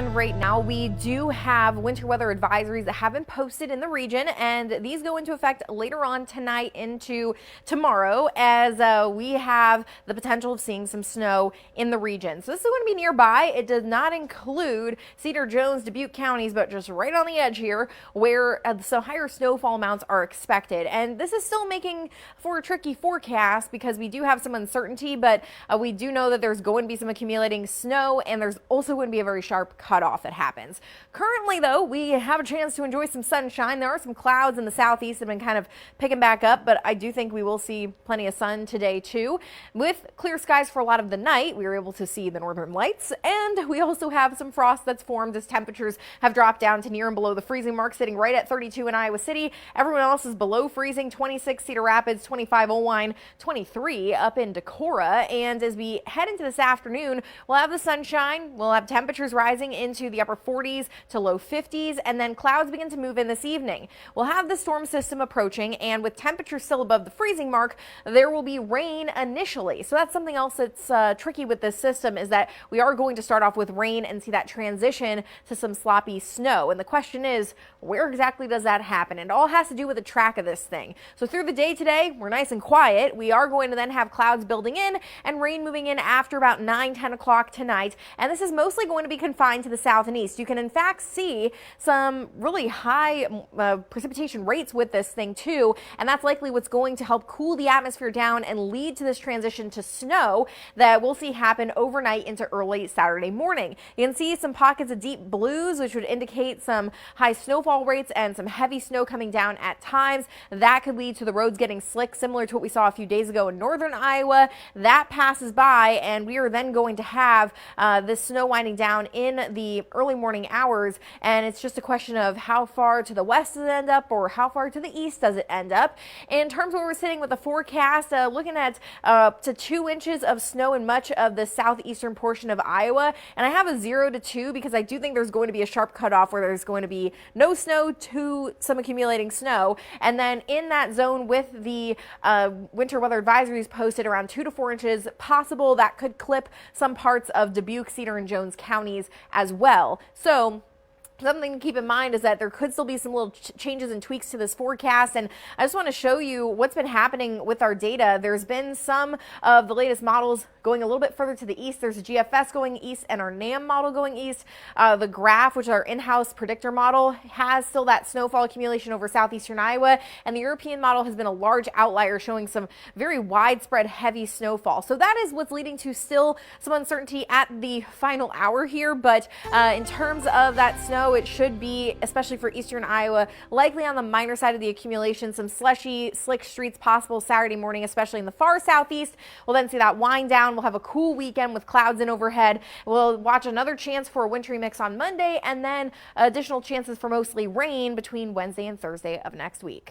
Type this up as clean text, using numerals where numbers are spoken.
And right now we do have winter weather advisories that have been posted in the region, and these go into effect later on tonight into tomorrow as we have the potential of seeing some snow in the region. So this is going to be nearby. It does not include Cedar, Jones, Dubuque counties, but just right on the edge here where some higher snowfall amounts are expected. And this is still making for a tricky forecast because we do have some uncertainty, but we do know that there's going to be some accumulating snow, and there's also going to be a very sharp cutoff that happens. Currently, though, we have a chance to enjoy some sunshine. There are some clouds in the southeast that have been kind of picking back up, but I do think we will see plenty of sun today, too. With clear skies for a lot of the night, we were able to see the northern lights, and we also have some frost that's formed as temperatures have dropped down to near and below the freezing mark, sitting right at 32 in Iowa City. Everyone else is below freezing, 26 Cedar Rapids, 25 Oelwein, 23 up in Decorah. And as we head into this afternoon, we'll have the sunshine, we'll have temperatures rising into the upper 40s to low 50s, and then clouds begin to move in this evening. We'll have the storm system approaching, and with temperatures still above the freezing mark, there will be rain initially. So that's something else that's tricky with this system, is that we are going to start off with rain and see that transition to some sloppy snow. And the question is, where exactly does that happen? And it all has to do with the track of this thing. So through the day today, we're nice and quiet. We are going to then have clouds building in and rain moving in after about 9-10 o'clock tonight. And this is mostly going to be confined to the south and east. You can in fact see some really high precipitation rates with this thing too, and that's likely what's going to help cool the atmosphere down and lead to this transition to snow that we'll see happen overnight into early Saturday morning. You can see some pockets of deep blues, which would indicate some high snowfall rates and some heavy snow coming down at times. That could lead to the roads getting slick, similar to what we saw a few days ago in northern Iowa. That passes by, and we are then going to have this snow winding down in the early morning hours, and it's just a question of how far to the west does it end up or how far to the east does it end up. In terms of where we're sitting with the forecast, looking at up to 2 inches of snow in much of the southeastern portion of Iowa, and I have a 0 to 2 because I do think there's going to be a sharp cutoff where there's going to be no snow to some accumulating snow, and then in that zone with the winter weather advisories posted around 2 to 4 inches possible. That could clip some parts of Dubuque, Cedar, and Jones counties as well. So something to keep in mind is that there could still be some little changes and tweaks to this forecast, and I just want to show you what's been happening with our data. There's been some of the latest models going a little bit further to the east. There's a GFS going east and our NAM model going east. The graph, which is our in-house predictor model, has still that snowfall accumulation over southeastern Iowa, and the European model has been a large outlier showing some very widespread heavy snowfall. So that is what's leading to still some uncertainty at the final hour here, but in terms of that snow, it should be, especially for eastern Iowa, likely on the minor side of the accumulation. Some slushy, slick streets possible Saturday morning, especially in the far southeast. We'll then see that wind down. We'll have a cool weekend with clouds in overhead. We'll watch another chance for a wintry mix on Monday, and then additional chances for mostly rain between Wednesday and Thursday of next week.